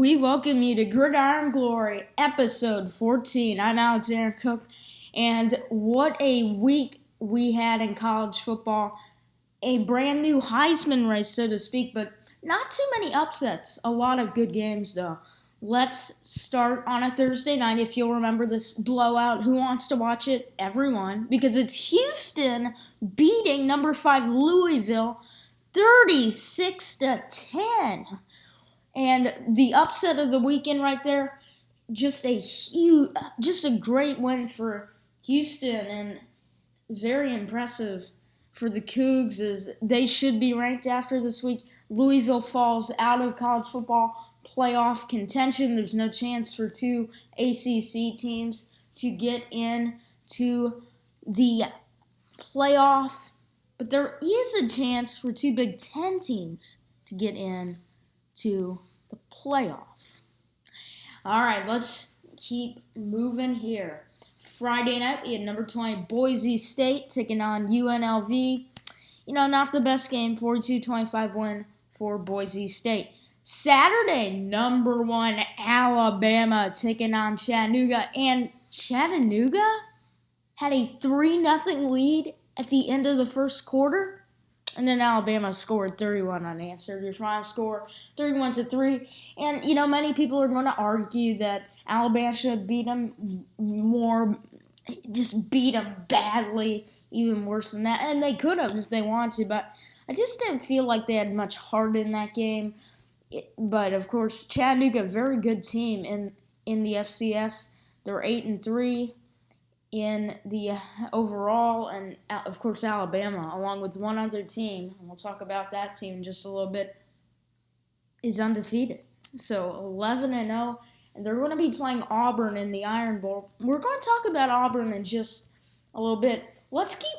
We welcome you to Gridiron Glory, episode 14. I'm Alexander Cook, and what a week we had in college football. A brand new Heisman race, so to speak, but not too many upsets. A lot of good games, though. Let's start on a Thursday night. If you'll remember this blowout, who wants to watch it? Everyone, because it's Houston beating number 5 Louisville 36-10. And the upset of the weekend right there, just a great win for Houston and very impressive for the Cougs, as they should be ranked after this week. Louisville falls out of college football playoff contention. There's no chance for two ACC teams to get into the playoff, but there is a chance for two Big Ten teams to get in to the playoff. All right, let's keep moving here. Friday night, we had number 20 Boise State taking on UNLV. Not the best game, 42-25 win for Boise State. Saturday, number 1 Alabama taking on Chattanooga, and Chattanooga had a 3-0 lead at the end of the first quarter. And then Alabama scored 31 unanswered. Your final score, 31-3. And, many people are going to argue that Alabama should beat them more, just beat them badly, even worse than that. And they could have if they wanted to, but I just didn't feel like they had much heart in that game. But, of course, Chattanooga, a very good team in the FCS. They're 8-3. In the overall, and of course Alabama, along with one other team, and we'll talk about that team in just a little bit, is undefeated. So 11-0, and they're going to be playing Auburn in the Iron Bowl. We're going to talk about Auburn in just a little bit. Let's keep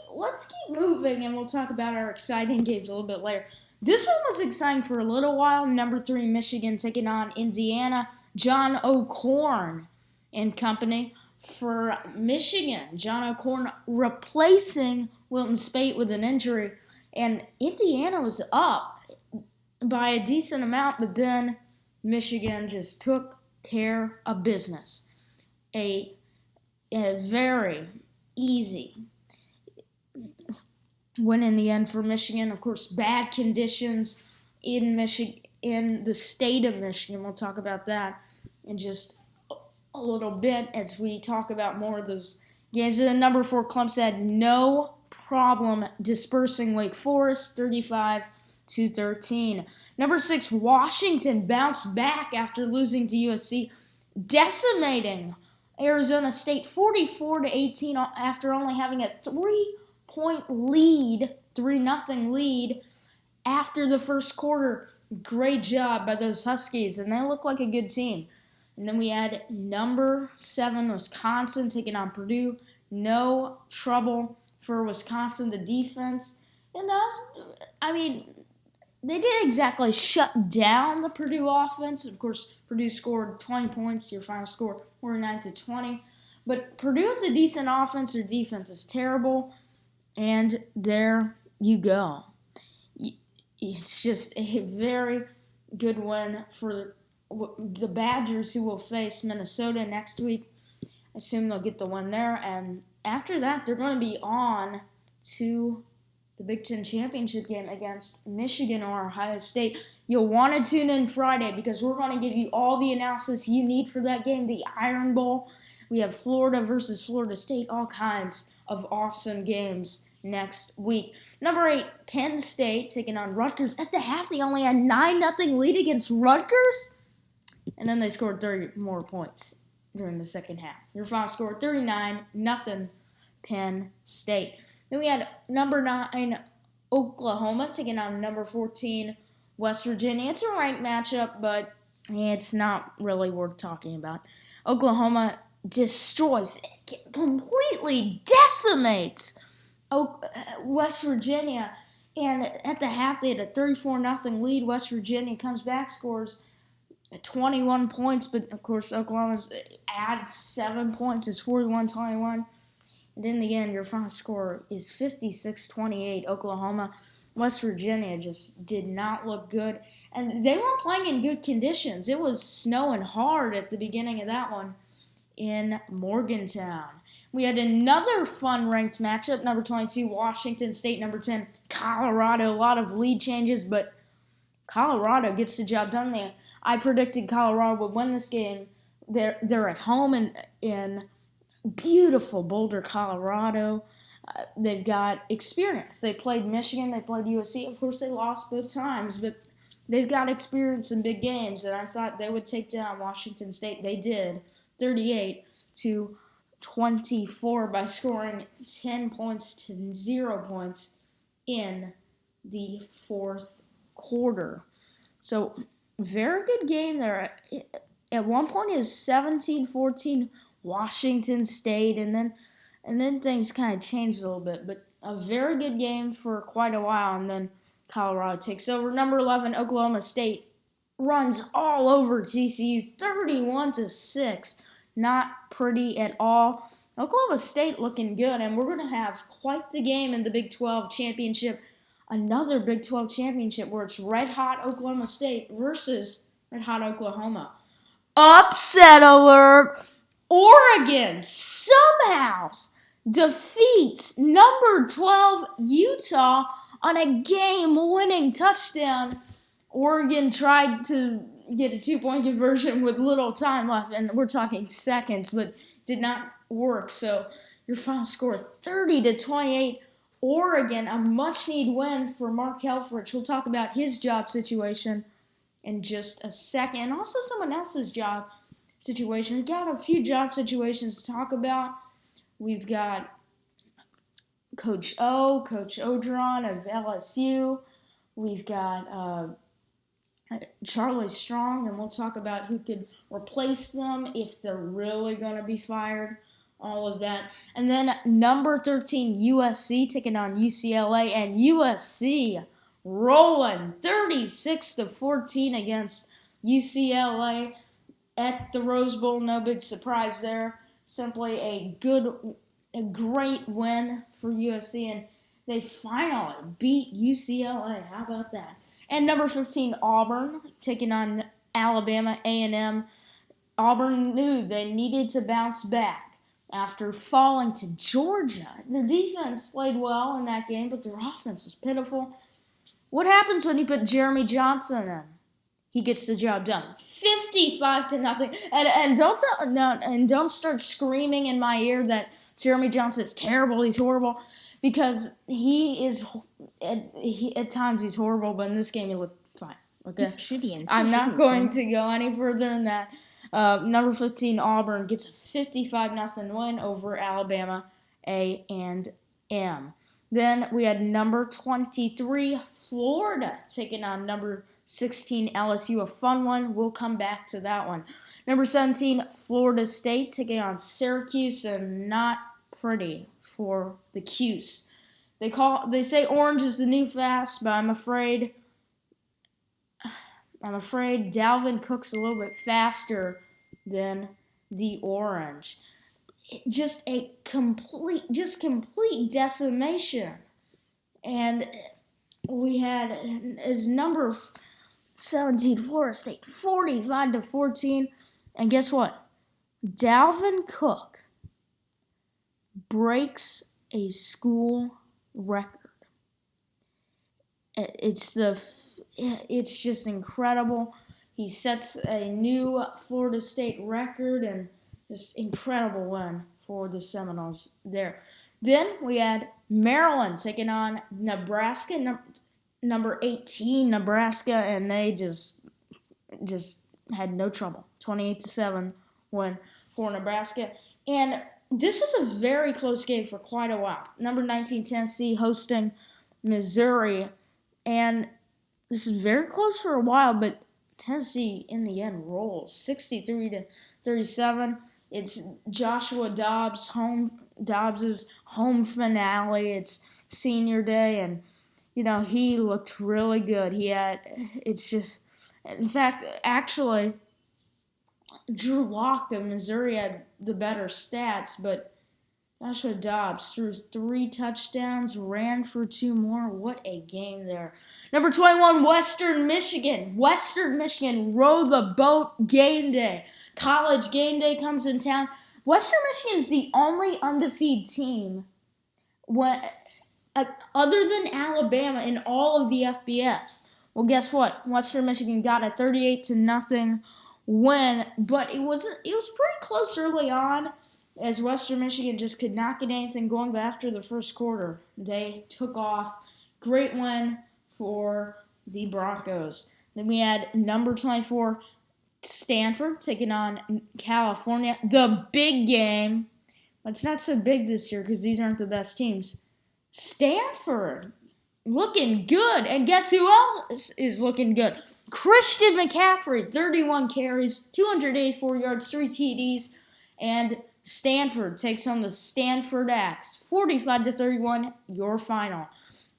moving, and we'll talk about our exciting games a little bit later. This one was exciting for a little while. Number 3 Michigan taking on Indiana. John O'Korn and company. For Michigan, John O'Korn replacing Wilton Speight with an injury. And Indiana was up by a decent amount, but then Michigan just took care of business. A very easy win in the end for Michigan. Of course, bad conditions in the state of Michigan. We'll talk about that in just a little bit as we talk about more of those games. And then number 4, Clemson had no problem dispersing Wake Forest, 35-13. Number 6, Washington bounced back after losing to USC, decimating Arizona State 44-18 after only having a 3-point lead, 3-0 lead after the first quarter. Great job by those Huskies, and they look like a good team. And then we had number 7, Wisconsin, taking on Purdue. No trouble for Wisconsin, the defense. And they didn't exactly shut down the Purdue offense. Of course, Purdue scored 20 points. Your final score, 49-20. But Purdue has a decent offense. Their defense is terrible. And there you go. It's just a very good win for the Badgers, who will face Minnesota next week. I assume they'll get the win there. And after that, they're going to be on to the Big Ten championship game against Michigan or Ohio State. You'll want to tune in Friday because we're going to give you all the analysis you need for that game, the Iron Bowl. We have Florida versus Florida State, all kinds of awesome games next week. Number 8, Penn State taking on Rutgers. At the half, they only had 9-0 lead against Rutgers. And then they scored 30 more points during the second half. Your final score, 39-0 Penn State. Then we had number 9 Oklahoma taking on number 14 West Virginia. It's a ranked matchup, but it's not really worth talking about. Oklahoma destroys, completely decimates West Virginia. And at the half, they had a 34-0 lead. West Virginia comes back, scores 21 points, but of course Oklahoma's adds 7 points. It's 41-21. And in the end, your final score is 56-28. Oklahoma West Virginia just did not look good. And they weren't playing in good conditions. It was snowing hard at the beginning of that one in Morgantown. We had another fun ranked matchup. Number 22, Washington State. Number 10, Colorado. A lot of lead changes, but Colorado gets the job done there. I predicted Colorado would win this game. They're at home in beautiful Boulder, Colorado. They've got experience. They played Michigan. They played USC. Of course, they lost both times, but they've got experience in big games, and I thought they would take down Washington State. They did, 38-24 by scoring 10 points to 0 points in the fourth quarter. So, very good game there. At one point, it was 17-14 Washington State, and then things kind of changed a little bit. But a very good game for quite a while, and then Colorado takes over. Number 11, Oklahoma State runs all over TCU, 31-6. Not pretty at all. Oklahoma State looking good, and we're going to have quite the game in the Big 12 championship. Another Big 12 championship where it's red-hot Oklahoma State versus red-hot Oklahoma. Upset alert! Oregon somehow defeats number 12 Utah on a game-winning touchdown. Oregon tried to get a 2-point conversion with little time left, and we're talking seconds, but did not work. So your final score, 30-28. Oregon, a much-needed win for Mark Helfrich. We'll talk about his job situation in just a second, and also someone else's job situation. We've got a few job situations to talk about. We've got Coach Odron of LSU. We've got Charlie Strong, and we'll talk about who could replace them if they're really going to be fired. All of that. And then number 13, USC taking on UCLA, and USC rolling 36-14 against UCLA at the Rose Bowl. No big surprise there. Simply a great win for USC, and they finally beat UCLA. How about that? And number 15, Auburn taking on Alabama A&M. Auburn knew they needed to bounce back after falling to Georgia. Their defense played well in that game, but their offense was pitiful. What happens when you put Jeremy Johnson in? He gets the job done. 55-0. And don't start screaming in my ear that Jeremy Johnson is terrible. He's horrible, because he is. At times he's horrible, but in this game he looked fine. Okay, I'm not going to go any further than that. Number 15, Auburn gets a 55-0 win over Alabama A&M. Then we had number 23, Florida, taking on number 16, LSU. A fun one. We'll come back to that one. Number 17, Florida State, taking on Syracuse, and not pretty for the Cuse. They say orange is the new fast, but I'm afraid Dalvin Cook's a little bit faster than the orange. Just complete decimation. And we had as number 17 Florida State, 45-14. And guess what? Dalvin Cook breaks a school record. It's just incredible. He sets a new Florida State record, and just incredible win for the Seminoles there. Then we had Maryland taking on Nebraska, number 18 Nebraska, and they just had no trouble. 28-7 win for Nebraska. And this was a very close game for quite a while. Number 19 Tennessee hosting Missouri, and this is very close for a while, but Tennessee in the end rolls 63-37. It's Joshua Dobbs' home finale. It's senior day, and he looked really good. In fact, actually, Drew Lock of Missouri had the better stats, but Joshua Dobbs threw 3 touchdowns, ran for 2 more. What a game there. Number 21, Western Michigan. Western Michigan, row the boat, game day. College game day comes in town. Western Michigan is the only undefeated team other than Alabama in all of the FBS. Well, guess what? Western Michigan got a 38-0 win, but it was pretty close early on, as Western Michigan just could not get anything going. But after the first quarter, they took off. Great win for the Broncos. Then we had number 24, Stanford, taking on California. The big game. But it's not so big this year because these aren't the best teams. Stanford looking good. And guess who else is looking good? Christian McCaffrey, 31 carries, 284 yards, 3 TDs, and Stanford takes home the Stanford Axe, 45-31, your final.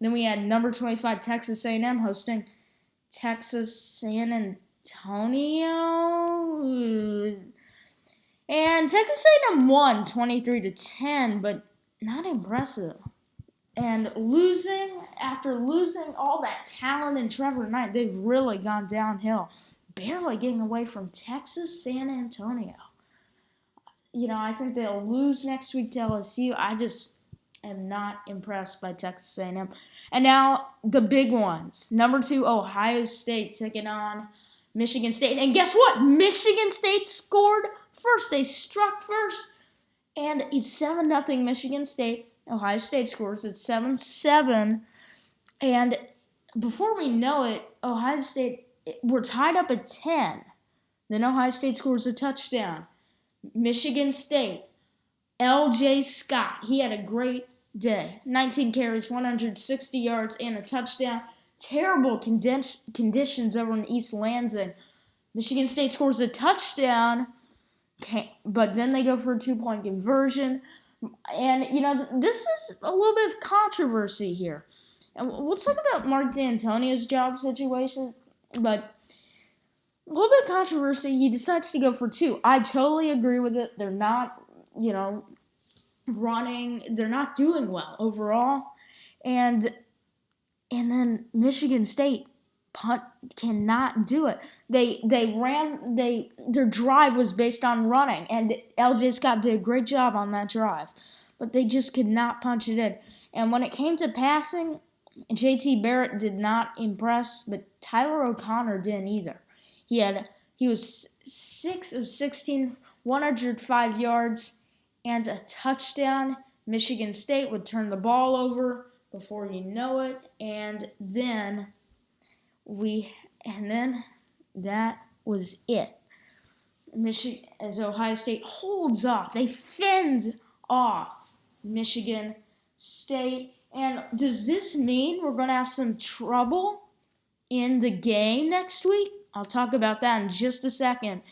Then we had number 25, Texas A&M, hosting Texas San Antonio. And Texas A&M won 23-10, but not impressive. And after losing all that talent in Trevor Knight, they've really gone downhill. Barely getting away from Texas San Antonio. I think they'll lose next week to LSU. I just am not impressed by Texas A&M. And now the big ones. Number 2, Ohio State taking on Michigan State. And guess what? Michigan State scored first. They struck first. And it's 7-0 Michigan State. Ohio State scores at 7-7. And before we know it, Ohio State, we're tied up at 10. Then Ohio State scores a touchdown. Michigan State, L.J. Scott, he had a great day. 19 carries, 160 yards, and a touchdown. Terrible conditions over in East Lansing. Michigan State scores a touchdown, but then they go for a 2-point conversion. And, this is a little bit of controversy here. And we'll talk about Mark D'Antonio's job situation, but a little bit of controversy. He decides to go for 2. I totally agree with it. They're not, running. They're not doing well overall. And then Michigan State cannot do it. Their drive was based on running, and L.J. Scott did a great job on that drive. But they just could not punch it in. And when it came to passing, J.T. Barrett did not impress, but Tyler O'Connor didn't either. He was 6 of 16, 105 yards, and a touchdown. Michigan State would turn the ball over before you know it, and then that was it. As Ohio State holds off, they fend off Michigan State. And does this mean we're going to have some trouble in the game next week? I'll talk about that in just a second.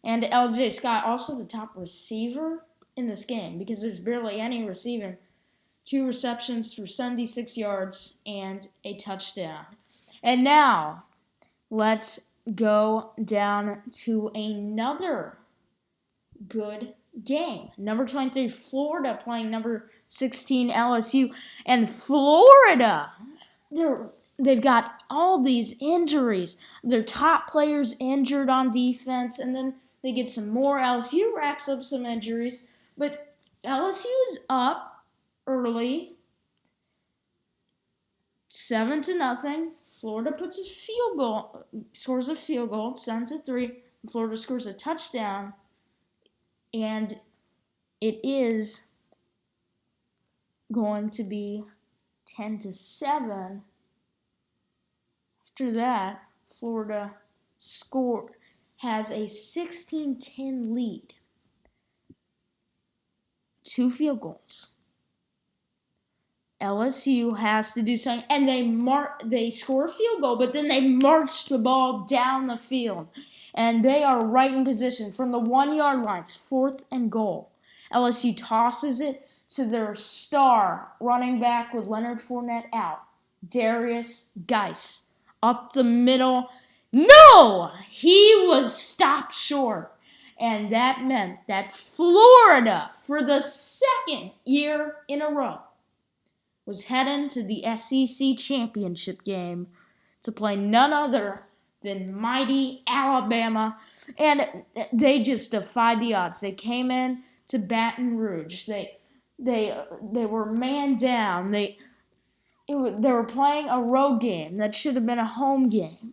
And L.J. Scott, also the top receiver in this game, because there's barely any receiving. 2 receptions for 76 yards and a touchdown. And now, let's go down to another good game. Number 23, Florida playing number 16, LSU. And Florida, they've got all these injuries. Their top players injured on defense, and then they get some more. LSU racks up some injuries, but LSU is up early, 7-0. Florida puts a field goal, scores a field goal, 7-3. Florida scores a touchdown, and it is going to be 10-7. After that, Florida has a 16-10 lead. 2 field goals. LSU has to do something, and they score a field goal, but then they march the ball down the field, and they are right in position from the 1-yard line. It's 4th and goal. LSU tosses it to their star running back with Leonard Fournette out, Darius Geis, up the middle. No! He was stopped short. And that meant that Florida, for the second year in a row, was heading to the SEC championship game to play none other than mighty Alabama. And they just defied the odds. They came in to Baton Rouge. They were man down. They were playing a road game that should have been a home game.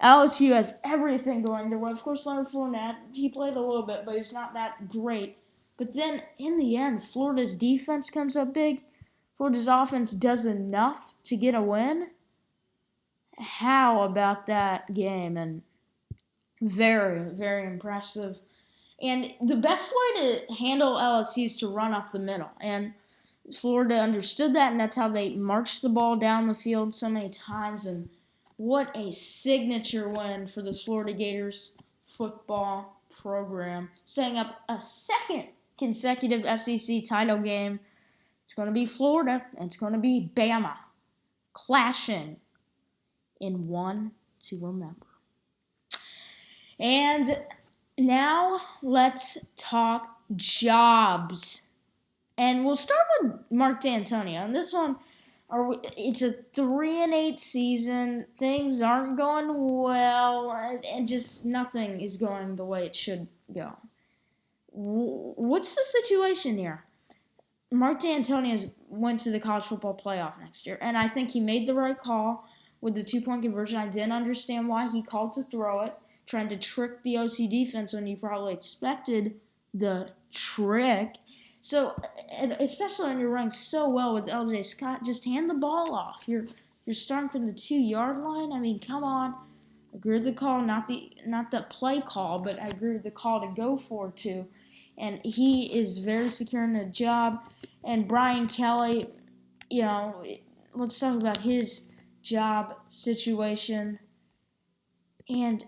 LSU has everything going their way. Of course, Leonard Fournette, he played a little bit, but he's not that great. But then, in the end, Florida's defense comes up big. Florida's offense does enough to get a win. How about that game? And very, very impressive. And the best way to handle LSU is to run up the middle. And Florida understood that, and that's how they marched the ball down the field so many times. And what a signature win for this Florida Gators football program, setting up a second consecutive SEC title game. It's going to be Florida, and it's going to be Bama clashing in one to remember. And now let's talk jobs. And we'll start with Mark D'Antonio. And this one, it's a 3-8 season. Things aren't going well, and just nothing is going the way it should go. What's the situation here? Mark D'Antonio went to the college football playoff next year, and I think he made the right call with the 2-point conversion. I didn't understand why he called to throw it, trying to trick the OC defense when you probably expected the trick. So, especially when you're running so well with LJ Scott, just hand the ball off. You're starting from the 2-yard line. I mean, come on. I agree with the call, not the play call, but I agree with the call to go for it too. And he is very secure in the job. And Brian Kelly, let's talk about his job situation. And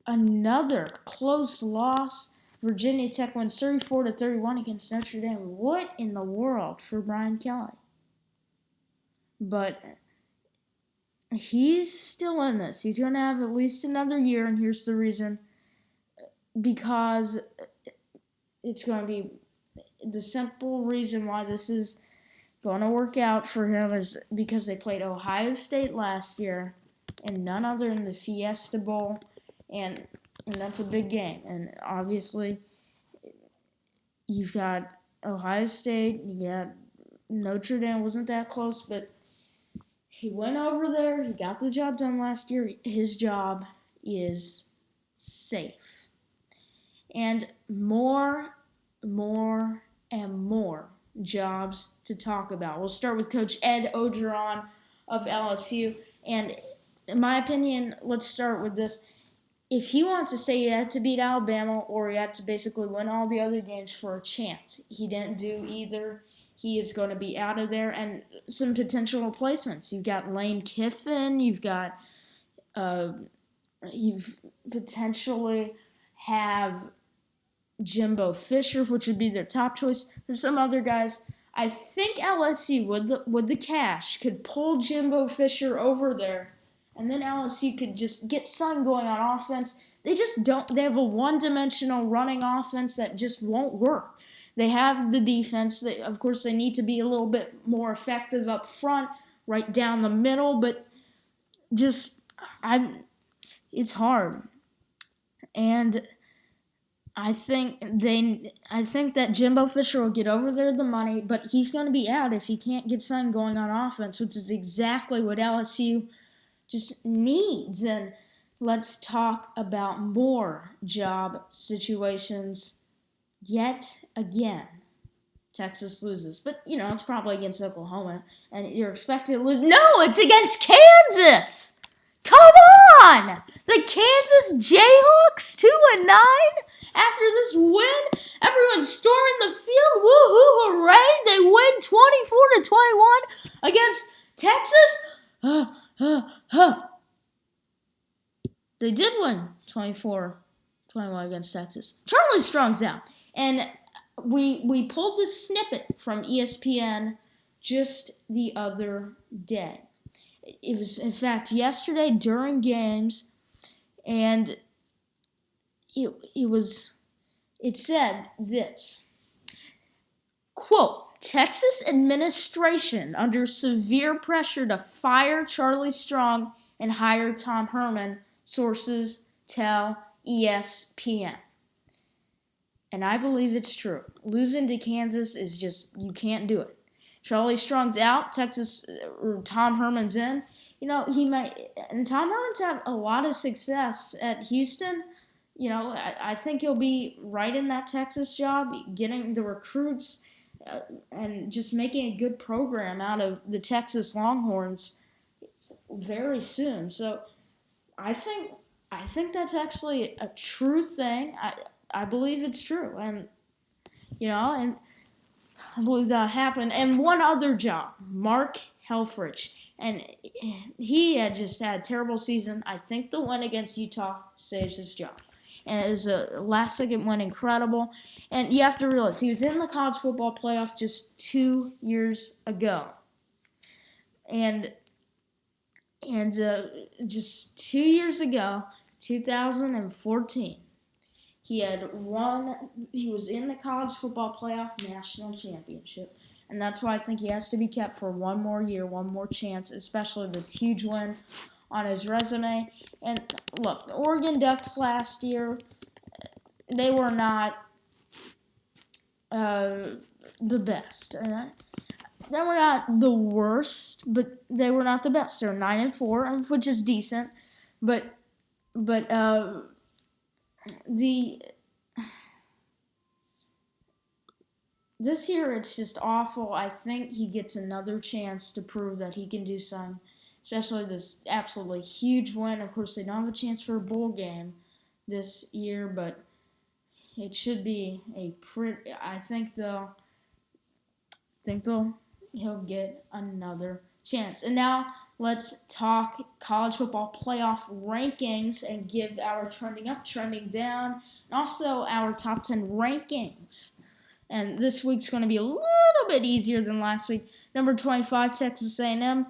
another close loss. Virginia Tech wins 34-31 against Notre Dame. What in the world for Brian Kelly? But he's still in this. He's going to have at least another year, and here's the reason. Because it's going to be the simple reason why this is going to work out for him is because they played Ohio State last year and none other than the Fiesta Bowl, and that's a big game. And obviously, you've got Ohio State, you got Notre Dame. Wasn't that close, but he went over there. He got the job done last year. His job is safe. And more and more jobs to talk about. We'll start with Coach Ed Orgeron of LSU. And in my opinion, let's start with this. If he wants to say he had to beat Alabama or he had to basically win all the other games for a chance, he didn't do either. He is going to be out of there. And some potential replacements. You've got Lane Kiffin. You've potentially have Jimbo Fisher, which would be their top choice. There's some other guys. I think LSU, with the cash, could pull Jimbo Fisher over there, and then LSU could just get something going on offense. They just don't. They have a one-dimensional running offense that just won't work. They have the defense. Of course, they need to be a little bit more effective up front, right down the middle, but it's hard. And I think that Jimbo Fisher will get over there the money, but he's going to be out if he can't get something going on offense, which is exactly what LSU just needs. And let's talk about more job situations yet again. Texas loses, but it's probably against Oklahoma, and you're expected to lose. No, it's against Kansas. Come on! The Kansas Jayhawks 2-9 after this win. Everyone's storming the field. Woohoo! Hooray! They win 24-21 against Texas. They did win 24-21 against Texas. Charlie Strong's out, and we pulled this snippet from ESPN just the other day. It was, in fact, yesterday during games, and it said this, quote, Texas administration under severe pressure to fire Charlie Strong and hire Tom Herman, sources tell ESPN. And I believe it's true. Losing to Kansas is just, you can't do it. Charlie Strong's out, or Tom Herman's in. He might, and Tom Herman's had a lot of success at Houston. I think he'll be right in that Texas job, getting the recruits and just making a good program out of the Texas Longhorns very soon. So I think that's actually a true thing. I believe it's true, and I believe that happened. And one other job, Mark Helfrich, and he had just had a terrible season. I think the win against Utah saves his job. And it was a last-second win, incredible. And you have to realize, he was in the college football playoff just 2 years ago. And just 2 years ago, 2014, he was in the college football playoff national championship. And that's why I think he has to be kept for one more year, one more chance, especially this huge win on his resume. And look, the Oregon Ducks last year, they were not the best. They were not the worst, but they were not the best. They were 9-4, which is decent. But this year it's just awful. I think he gets another chance to prove that he can do something, especially this absolutely huge win. Of course, they don't have a chance for a bowl game this year, but it should be a pretty. I think he'll get another chance. And now let's talk college football playoff rankings and give our trending up, trending down, and also our top 10 rankings. And this week's going to be a little bit easier than last week. Number 25, Texas A&M.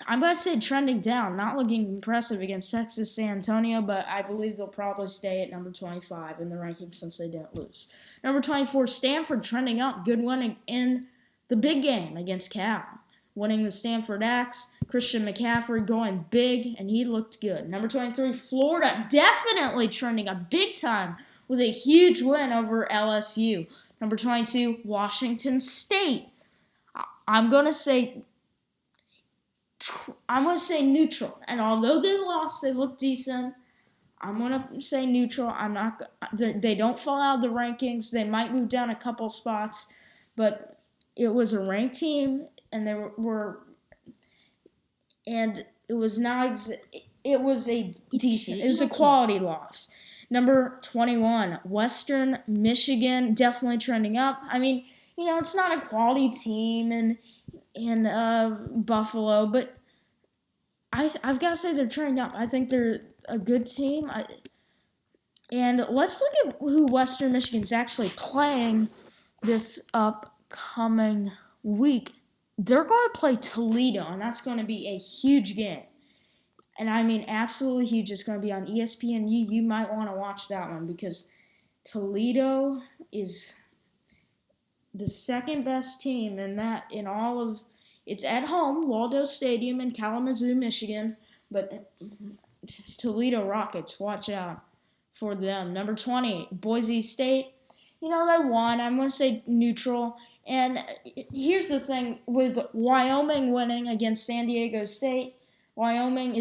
I'm going to say trending down, not looking impressive against Texas San Antonio, but I believe they'll probably stay at number 25 in the rankings since they didn't lose. Number 24, Stanford trending up. Good win in the big game against Cal. Winning the Stanford Axe. Christian McCaffrey going big, and he looked good. Number 23, Florida definitely trending up big time with a huge win over LSU. Number 22, Washington State. I'm going to say neutral. And although they lost, they look decent. I'm going to say neutral. They don't fall out of the rankings. They might move down a couple spots, but it was a ranked team, and it was a quality loss. Number 21, Western Michigan, definitely trending up. I mean, it's not a quality team in Buffalo, but I've got to say they're trending up. I think they're a good team. And let's look at who Western Michigan's actually playing this upcoming week. They're going to play Toledo, and that's going to be a huge game. And I mean, absolutely huge. It's going to be on ESPN. You might want to watch that one because Toledo is the second best team in all of. It's at home, Waldo Stadium in Kalamazoo, Michigan. But Toledo Rockets, watch out for them. Number 20, Boise State. They won. I'm going to say neutral. And here's the thing with Wyoming winning against San Diego State. Wyoming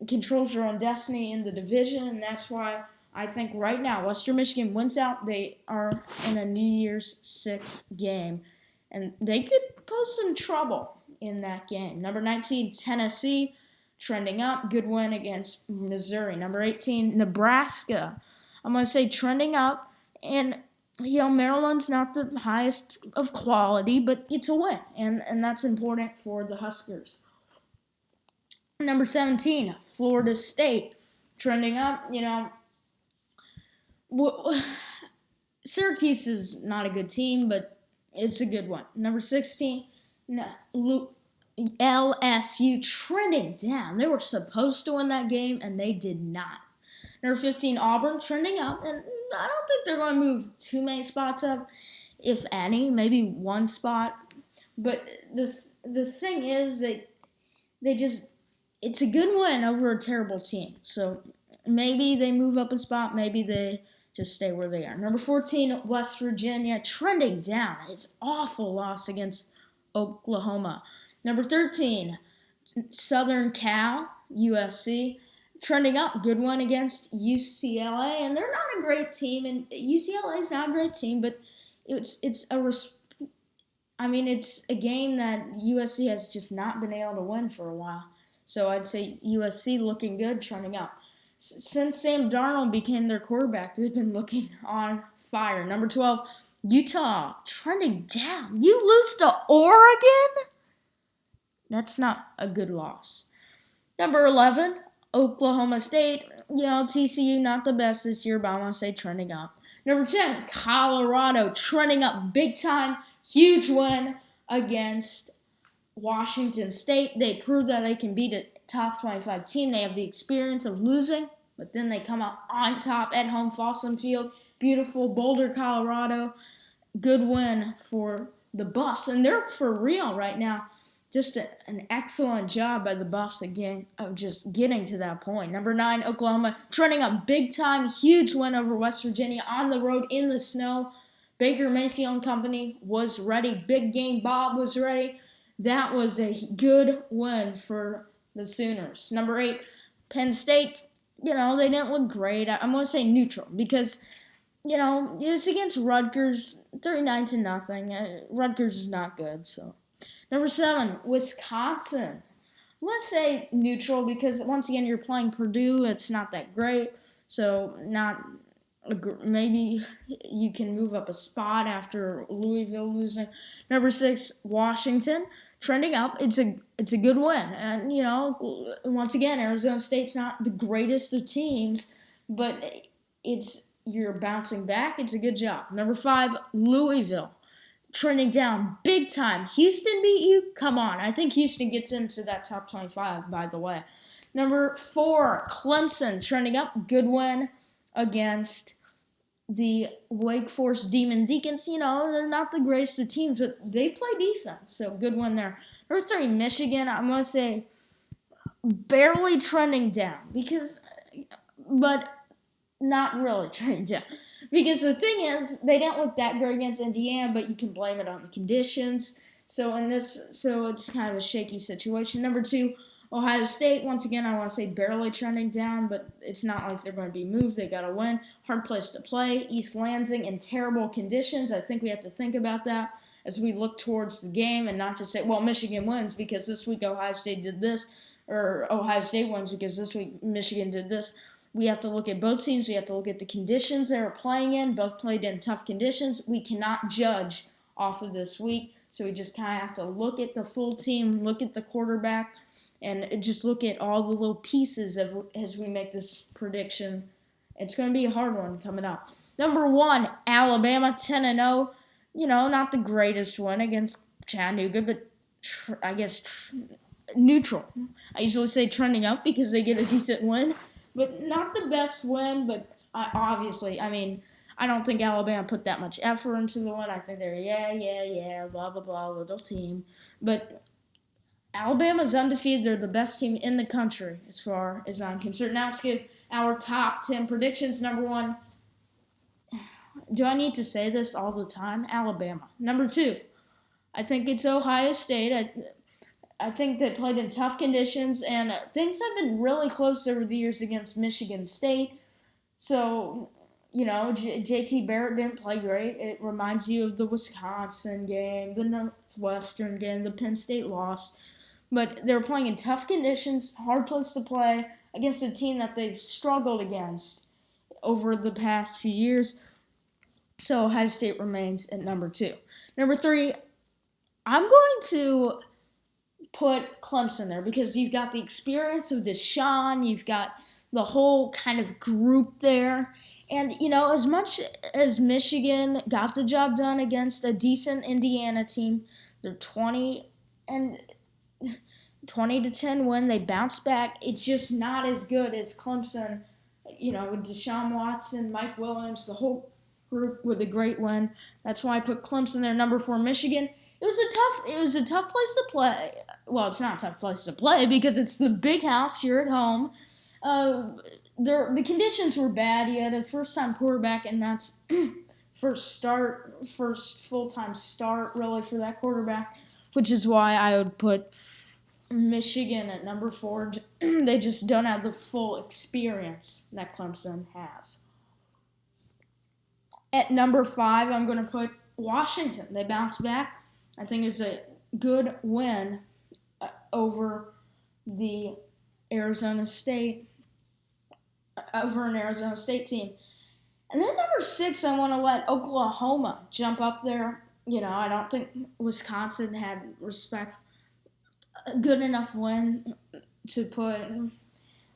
controls their own destiny in the division, and that's why I think right now Western Michigan wins out. They are in a New Year's 6 game, and they could pose some trouble in that game. Number 19, Tennessee, trending up. Good win against Missouri. Number 18, Nebraska. I'm going to say trending up, and Maryland's not the highest of quality, but it's a win, and that's important for the Huskers. Number 17, Florida State, trending up. Syracuse is not a good team, but it's a good one. Number 16, LSU, trending down. They were supposed to win that game, and they did not. Number 15, Auburn, trending up. And I don't think they're going to move too many spots up, if any, maybe one spot. But the thing is that it's a good win over a terrible team. So maybe they move up a spot, maybe they just stay where they are. Number 14, West Virginia, trending down. It's awful loss against Oklahoma. Number 13, Southern Cal, USC, trending up. Good one against UCLA, and they're not a great team, and UCLA is not a great team, but it's a game that USC has just not been able to win for a while. So I'd say USC looking good, trending up. Since Sam Darnold became their quarterback, they've been looking on fire. Number 12, Utah, trending down. You lose to Oregon? That's not a good loss. Number 11, Oklahoma State. TCU not the best this year, but I want to say trending up. Number 10, Colorado, trending up big time. Huge win against Washington State. They proved that they can beat a top 25 team. They have the experience of losing, but then they come out on top at home, Folsom Field. Beautiful Boulder, Colorado. Good win for the Buffs, and they're for real right now. Just an excellent job by the Buffs again of just getting to that point. Number 9, Oklahoma, trending up big time. Huge win over West Virginia on the road in the snow. Baker Mayfield and company was ready. Big game Bob was ready. That was a good win for the Sooners. Number 8, Penn State. They didn't look great. I'm going to say neutral because, it's against Rutgers, 39-0. Rutgers is not good, so. Number 7, Wisconsin. I'm going to say neutral because, once again, you're playing Purdue. It's not that great. So, maybe you can move up a spot after Louisville losing. Number 6, Washington. Trending up. It's a good win. And, once again, Arizona State's not the greatest of teams, but you're bouncing back. It's a good job. Number 5, Louisville. Trending down big time. Houston beat you? Come on. I think Houston gets into that top 25, by the way. Number 4, Clemson, trending up. Good win against the Wake Forest Demon Deacons. They're not the greatest of teams, but they play defense, so good win there. Number 3, Michigan. I'm going to say barely trending down but not really trending down. Because the thing is, they didn't look that great against Indiana, but you can blame it on the conditions. So it's kind of a shaky situation. Number 2, Ohio State. Once again, I want to say barely trending down, but it's not like they're going to be moved. They got to win. Hard place to play. East Lansing in terrible conditions. I think we have to think about that as we look towards the game and not to say, well, Michigan wins because this week Ohio State did this, or Ohio State wins because this week Michigan did this. We have to look at both teams. We have to look at the conditions they were playing in. Both played in tough conditions. We cannot judge off of this week. So we just kind of have to look at the full team, look at the quarterback, and just look at all the little pieces as we make this prediction. It's going to be a hard one coming up. Number 1, Alabama, 10-0. Not the greatest win against Chattanooga, but I guess neutral. I usually say trending up because they get a decent win. But not the best win, but obviously, I don't think Alabama put that much effort into the win. I think they're, blah, blah, blah, little team. But Alabama's undefeated. They're the best team in the country as far as I'm concerned. Now let's give our top 10 predictions. Number 1, do I need to say this all the time? Alabama. Number 2, I think it's Ohio State. I think they played in tough conditions, and things have been really close over the years against Michigan State. So, JT Barrett didn't play great. It reminds you of the Wisconsin game, the Northwestern game, the Penn State loss. But they were playing in tough conditions, hard place to play, against a team that they've struggled against over the past few years. So, Ohio State remains at number 2. Number 3, I'm going to put Clemson there because you've got the experience of Deshaun, you've got the whole kind of group there. And, as much as Michigan got the job done against a decent Indiana team, they're 20 to 10 win. They bounced back. It's just not as good as Clemson with Deshaun Watson, Mike Williams, the whole group with a great win. That's why I put Clemson there. Number 4, Michigan. It was a tough place to play. Well, it's not a tough place to play because it's the big house here at home. The conditions were bad. You had a first-time quarterback, and that's first full-time start really for that quarterback, which is why I would put Michigan at number 4. They just don't have the full experience that Clemson has. At number 5, I'm going to put Washington. They bounced back. I think it was a good win over an Arizona State team. And then number 6, I want to let Oklahoma jump up there. I don't think Wisconsin had a good enough win to put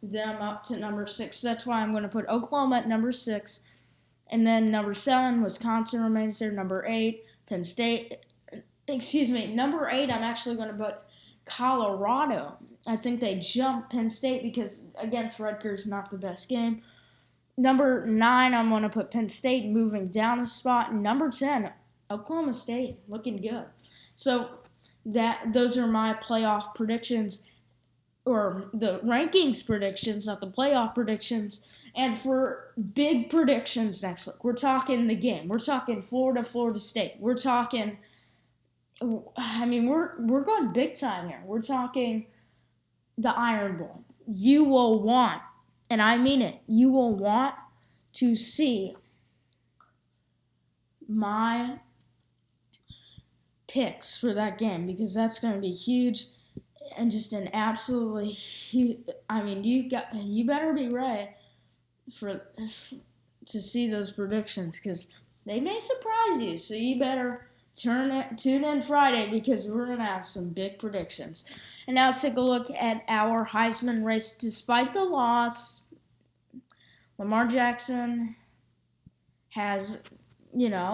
them up to number 6. That's why I'm going to put Oklahoma at number 6. And then number 7, Wisconsin remains there. Number 8, Penn State. Number 8, I'm actually going to put Colorado. I think they jumped Penn State because against Rutgers, not the best game. Number 9, I'm going to put Penn State moving down a spot. And number 10, Oklahoma State, looking good. So those are my playoff predictions, or the rankings predictions, not the playoff predictions. And for big predictions next week, we're talking the game. We're talking Florida State. We're talking, we're going big time here. We're talking the Iron Bowl. You will want, and I mean it, you will want to see my picks for that game because that's going to be huge and just an absolutely huge. You better be ready to see those predictions because they may surprise you. So you better tune in Friday because we're going to have some big predictions. And now let's take a look at our Heisman race. Despite the loss, Lamar Jackson has, I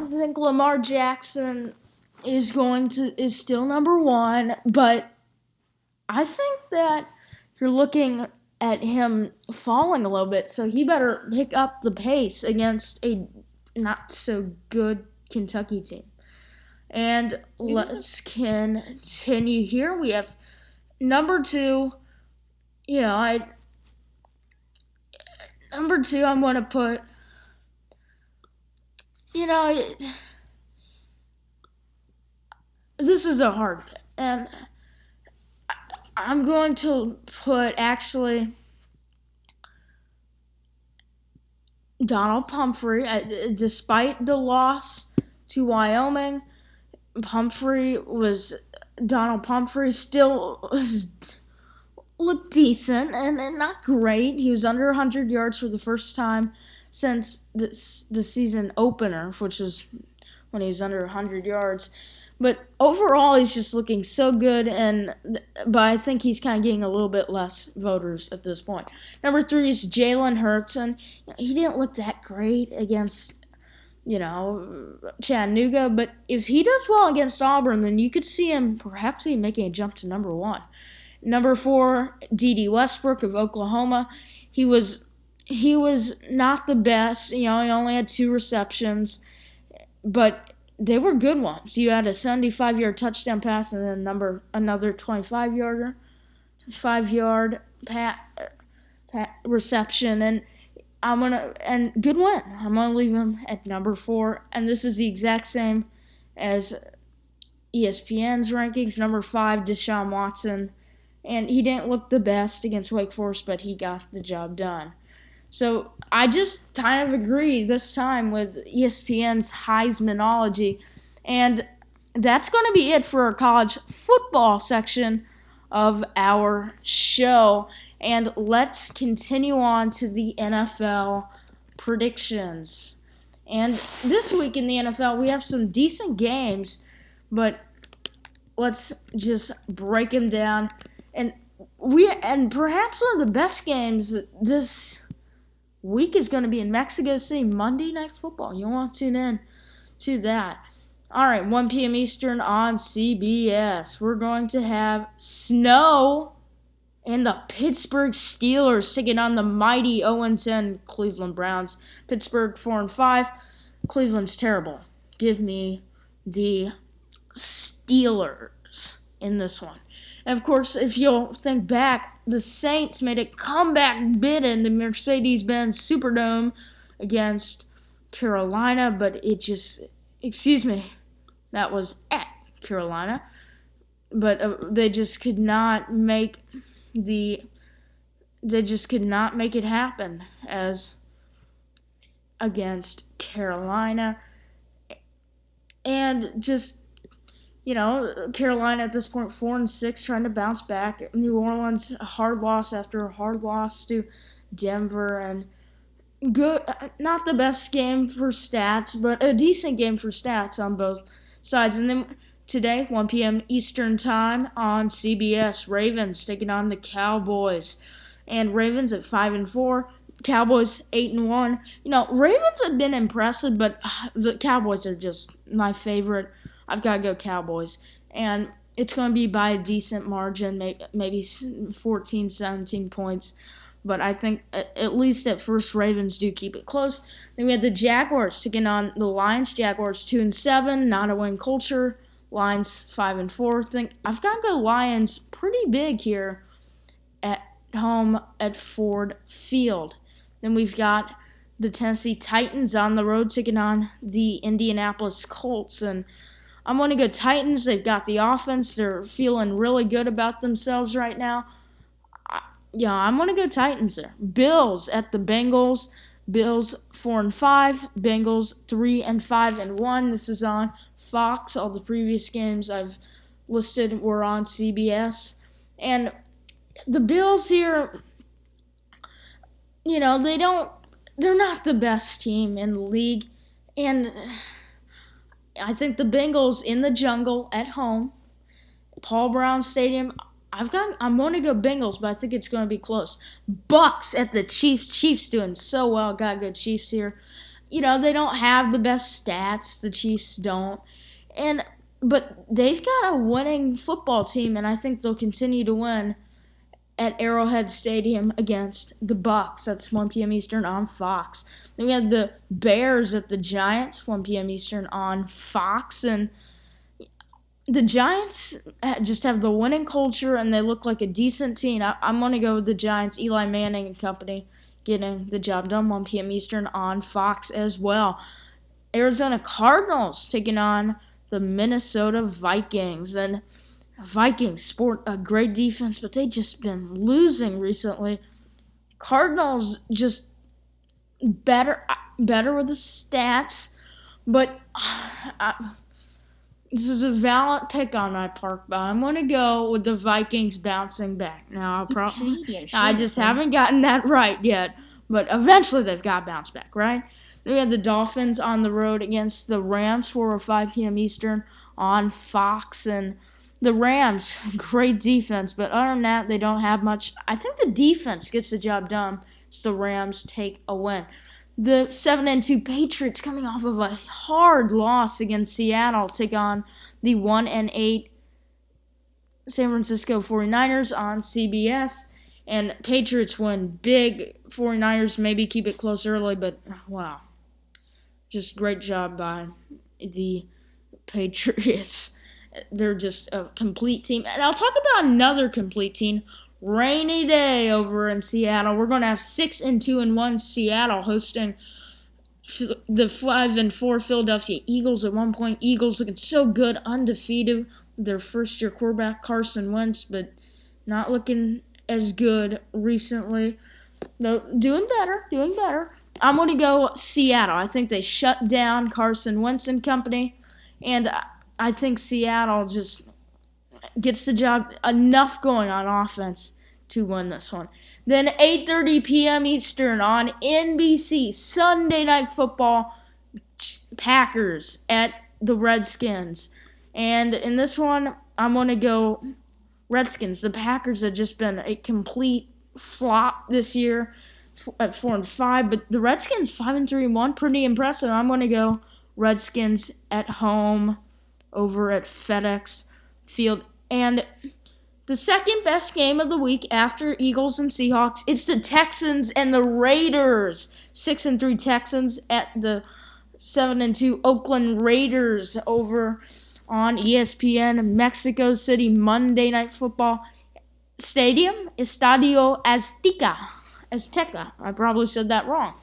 think Lamar Jackson is still number 1, but I think that you're looking at him falling a little bit, so he better pick up the pace against a not so good Kentucky team. And let's continue here. We have number 2. Number 2, I'm going to put, this is a hard pick. And I'm going to put, actually, Donald Pumphrey. Despite the loss to Wyoming, Donald Pumphrey still looked decent and not great. He was under 100 yards for the first time since the season opener, which was when he was under 100 yards. But overall, he's just looking so good, but I think he's kind of getting a little bit less voters at this point. Number 3 is Jalen Hurts, and he didn't look that great against, Chattanooga. But if he does well against Auburn, then you could see him perhaps even making a jump to number 1. Number 4, D.D. Westbrook of Oklahoma. He was not the best. He only had 2 receptions, but they were good ones. You had a 75-yard touchdown pass and then another 25-yard reception, and good win. I'm gonna leave him at number 4, and this is the exact same as ESPN's rankings. Number 5, Deshaun Watson, and he didn't look the best against Wake Forest, but he got the job done. So I just kind of agree this time with ESPN's Heismanology. And that's going to be it for our college football section of our show. And let's continue on to the NFL predictions. And this week in the NFL, we have some decent games, but let's just break them down. And perhaps one of the best games this week is going to be in Mexico City, Monday Night Football. You'll want to tune in to that. All right, 1 p.m. Eastern on CBS. We're going to have snow And the Pittsburgh Steelers taking on the mighty 0-10 Cleveland Browns. Pittsburgh 4-5. Cleveland's terrible. Give me the Steelers in this one. And of course, if you'll think back, the Saints made a comeback bid in the Mercedes-Benz Superdome against Carolina, but that was at Carolina. But they just could not make it happen as against Carolina. And just, Carolina at this point 4-6, trying to bounce back. New Orleans, a hard loss after a hard loss to Denver, and good, not the best game for stats, but a decent game for stats on both sides. And then today, 1 p.m. Eastern Time on CBS, Ravens taking on the Cowboys. And Ravens at 5-4, Cowboys 8-1. Ravens have been impressive, but the Cowboys are just my favorite. I've got to go Cowboys. And it's going to be by a decent margin, maybe 14, 17 points. But I think at least at first Ravens do keep it close. Then we had the Jaguars taking on the Lions. Jaguars 2-7, not a win culture. Lions 5-4. I've got to go Lions pretty big here at home at Ford Field. Then we've got the Tennessee Titans on the road taking on the Indianapolis Colts. And I'm going to go Titans. They've got the offense. They're feeling really good about themselves right now. I'm going to go Titans there. Bills at the Bengals. Bills 4-5. Bengals 3-5-1. This is on Fox. All the previous games I've listed were on CBS. And the Bills here, they're not the best team in the league. And I think the Bengals in the jungle at home, Paul Brown Stadium, I'm going to go Bengals, but I think it's going to be close. Bucks at the Chiefs. Chiefs doing so well. Got to go Chiefs here. They don't have the best stats. The Chiefs don't. But they've got a winning football team, and I think they'll continue to win at Arrowhead Stadium against the Bucks. That's 1 p.m. Eastern on Fox. Then we had the Bears at the Giants, 1 p.m. Eastern on Fox. And the Giants just have the winning culture, and they look like a decent team. I'm going to go with the Giants, Eli Manning and company, getting the job done, 1 p.m. Eastern on Fox as well. Arizona Cardinals taking on the Minnesota Vikings. And Vikings sport a great defense, but they've just been losing recently. Cardinals just better with the stats, but this is a valid pick on my part, but I'm going to go with the Vikings bouncing back. Now, I just haven't gotten that right yet, but eventually they've got to bounce back, right? Then we had the Dolphins on the road against the Rams, 4 or 5 p.m. Eastern on Fox, and the Rams, great defense, but other than that, they don't have much. I think the defense gets the job done, so the Rams take a win. The 7-2 Patriots, coming off of a hard loss against Seattle, take on the 1-8 San Francisco 49ers on CBS. And Patriots win big. 49ers maybe keep it close early, but wow. Just great job by the Patriots. They're just a complete team. And I'll talk about another complete team. Rainy day over in Seattle. We're going to have 6-2-1 Seattle hosting the 5-4 Philadelphia Eagles. At one point, Eagles looking so good, undefeated. Their first-year quarterback, Carson Wentz, but not looking as good recently. No, doing better. I'm going to go Seattle. I think they shut down Carson Wentz and company, and I think Seattle just gets the job enough going on offense to win this one. Then 8:30 p.m. Eastern on NBC, Sunday Night Football, Packers at the Redskins. And in this one, I'm going to go Redskins. The Packers have just been a complete flop this year at 4-5, but the Redskins 5-3-1, pretty impressive. I'm going to go Redskins at home over at FedEx Field. And The second best game of the week after Eagles and Seahawks, it's the Texans and the Raiders. 6-3 Texans at the 7-2 Oakland Raiders over on ESPN, Mexico City, Monday Night Football. Stadium, Estadio Azteca. I probably said that wrong.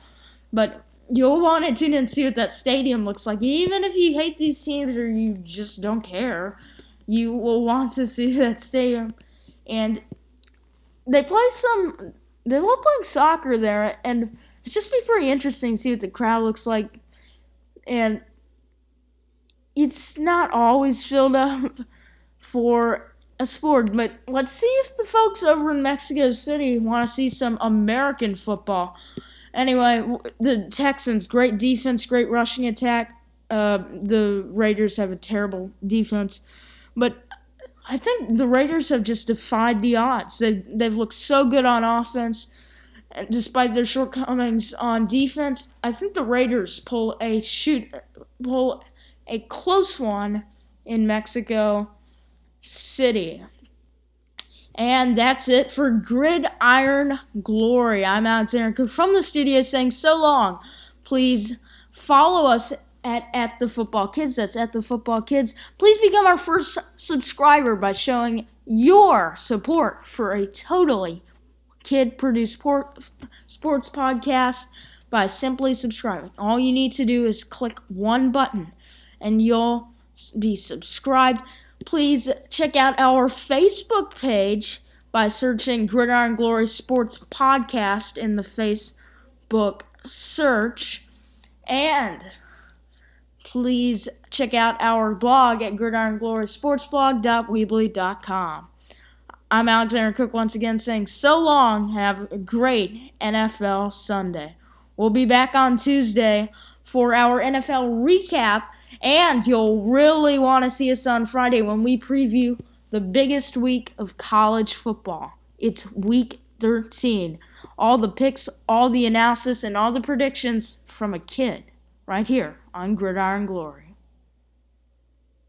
But you'll want to tune in and see what that stadium looks like. Even if you hate these teams or you just don't care, you will want to see that stadium. And they love playing soccer there, and it's just be pretty interesting to see what the crowd looks like. And it's not always filled up for a sport, but let's see if the folks over in Mexico City want to see some American football. Anyway, the Texans, great defense, great rushing attack. The Raiders have a terrible defense, but I think the Raiders have just defied the odds. They've looked so good on offense, and despite their shortcomings on defense. I think the Raiders pull a close one in Mexico City. And that's it for Gridiron Glory. I'm Alexander Cook from the studio saying so long. Please follow us at the Football Kids. That's at the Football Kids. Please become our first subscriber by showing your support for a totally kid-produced sports podcast by simply subscribing. All you need to do is click one button and you'll be subscribed. Please check out our Facebook page by searching Gridiron Glory Sports Podcast in the Facebook search. And please check out our blog at gridironglorysportsblog.weebly.com. I'm Alexander Cook once again saying so long. Have a great NFL Sunday. We'll be back on Tuesday for our NFL recap, and you'll really want to see us on Friday when we preview the biggest week of college football. It's Week 13. All the picks, all the analysis, and all the predictions from a kid right here on Gridiron Glory.